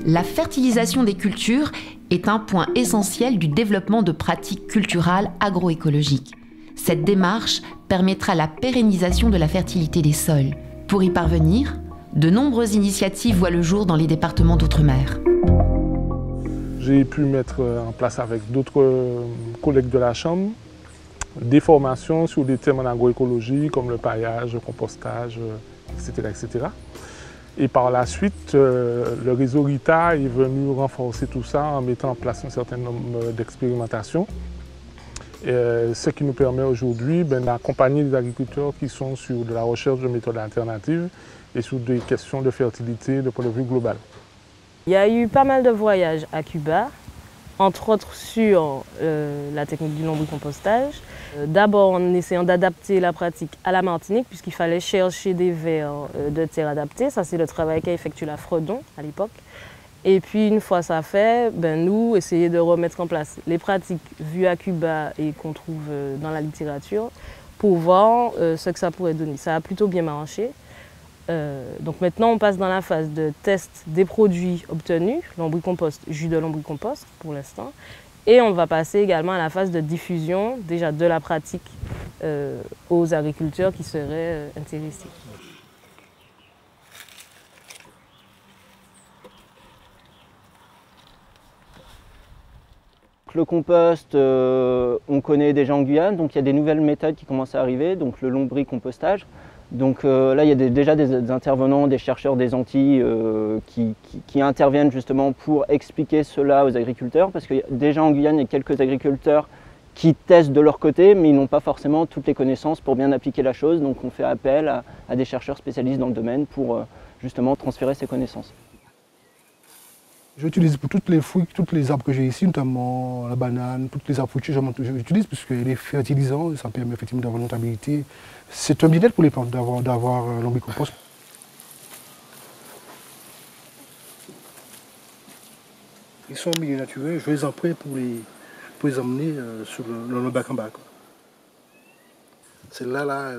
La fertilisation des cultures est un point essentiel du développement de pratiques culturales agroécologiques. Cette démarche permettra la pérennisation de la fertilité des sols. Pour y parvenir, de nombreuses initiatives voient le jour dans les départements d'outre-mer. J'ai pu mettre en place avec d'autres collègues de la Chambre des formations sur des thèmes en agroécologie comme le paillage, le compostage, etc., etc. Et par la suite, le réseau RITA est venu renforcer tout ça en mettant en place un certain nombre d'expérimentations. Ce qui nous permet aujourd'hui d'accompagner les agriculteurs qui sont sur de la recherche de méthodes alternatives et sur des questions de fertilité de point de vue global. Il y a eu pas mal de voyages à Cuba, entre autres sur la technique du lombricompostage. D'abord en essayant d'adapter la pratique à la Martinique, puisqu'il fallait chercher des vers de terre adaptés. Ça, c'est le travail qu'a effectué la Fredon à l'époque. Et puis, une fois ça fait, nous, essayer de remettre en place les pratiques vues à Cuba et qu'on trouve dans la littérature pour voir ce que ça pourrait donner. Ça a plutôt bien marché. Donc maintenant, on passe dans la phase de test des produits obtenus, lombricompost, jus de lombricompost pour l'instant. Et on va passer également à la phase de diffusion déjà de la pratique aux agriculteurs qui seraient intéressés. Le compost, on connaît déjà en Guyane, donc il y a des nouvelles méthodes qui commencent à arriver, donc le lombricompostage. Donc là, il y a déjà des intervenants, des chercheurs des Antilles qui interviennent justement pour expliquer cela aux agriculteurs, parce que déjà en Guyane, il y a quelques agriculteurs qui testent de leur côté, mais ils n'ont pas forcément toutes les connaissances pour bien appliquer la chose, donc on fait appel à des chercheurs spécialistes dans le domaine pour justement transférer ces connaissances. J'utilise pour toutes les fruits, tous les arbres que j'ai ici, notamment la banane, toutes les arbres fruitiers, j'utilise parce qu'il est fertilisant, ça permet effectivement d'avoir une rentabilité. C'est un bien-être pour les plantes d'avoir lombricompost. Ils sont en milieu naturel, je les emprunte pour les emmener sur le bac en bac. Celle-là,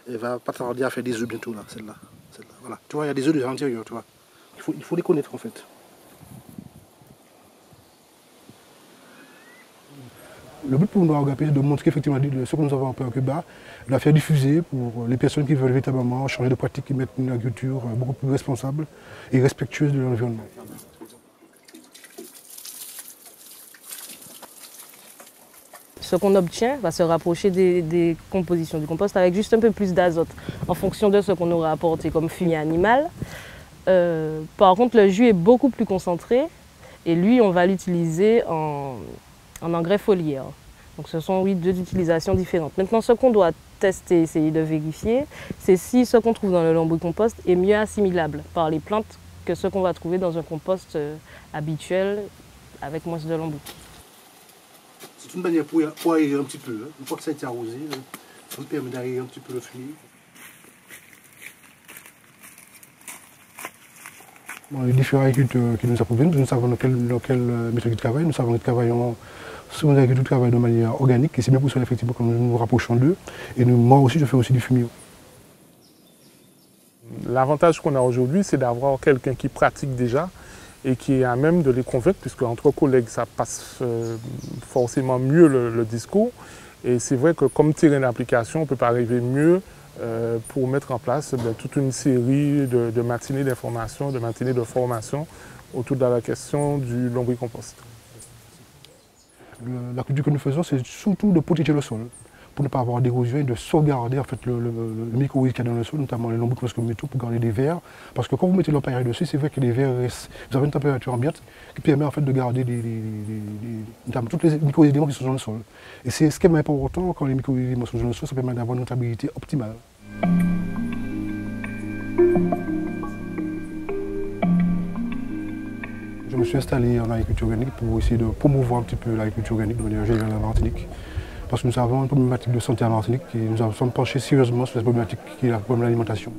elle va pas tarder à faire des œufs bientôt, là, celle-là. Voilà. Tu vois, il y a des œufs de l'intérieur, tu vois. Il faut les connaître en fait. Le but pour nous, c'est de montrer effectivement ce que nous avons appris à Cuba, de la faire diffuser pour les personnes qui veulent véritablement changer de pratique et mettre une agriculture beaucoup plus responsable et respectueuse de l'environnement. Ce qu'on obtient va se rapprocher des compositions du compost avec juste un peu plus d'azote en fonction de ce qu'on aura apporté comme fumier animal. Par contre, le jus est beaucoup plus concentré et lui, on va l'utiliser en engrais foliaire. Donc ce sont deux utilisations différentes. Maintenant, ce qu'on doit tester, essayer de vérifier, c'est si ce qu'on trouve dans le lombricompost est mieux assimilable par les plantes que ce qu'on va trouver dans un compost habituel avec moins de lombric. C'est une manière pour aérer un petit peu. Hein. Une fois que ça a été arrosé, ça nous permet d'aérer un petit peu le fumier. Bon, les différents agriculteurs qui nous approviennent, nous savons dans quelle méthode ils travaillent. Nous savons qu'ils travaillent souvent les agriculteurs travaillent de manière organique et c'est bien pour ça effectivement que nous nous rapprochons d'eux. Et moi aussi, je fais aussi du fumier. L'avantage qu'on a aujourd'hui, c'est d'avoir quelqu'un qui pratique déjà et qui est à même de les convaincre, puisque entre collègues, ça passe forcément mieux le discours. Et c'est vrai que comme terrain d'application, on ne peut pas arriver mieux pour mettre en place toute une série de matinées d'information, de matinées de formation autour de la question du lombricompost. La culture que nous faisons, c'est surtout de protéger le sol, pour ne pas avoir d'érosion et de sauvegarder en fait, le micro-organisme qu'il y a dans le sol, notamment les lombricompost que nous mettons pour garder des vers. Parce que quand vous mettez l'empaillage dessus, c'est vrai que les vers restent, vous avez une température ambiante qui permet en fait, de garder tous les micro-éléments qui sont dans le sol. Et c'est ce qui est important quand les micro-éléments sont dans le sol, ça permet d'avoir une rentabilité optimale. Je me suis installé en agriculture organique pour essayer de promouvoir un petit peu l'agriculture organique de manière générale en Martinique. Parce que nous avons une problématique de santé en Martinique et nous sommes penchés sérieusement sur cette problématique qui est la problème de l'alimentation.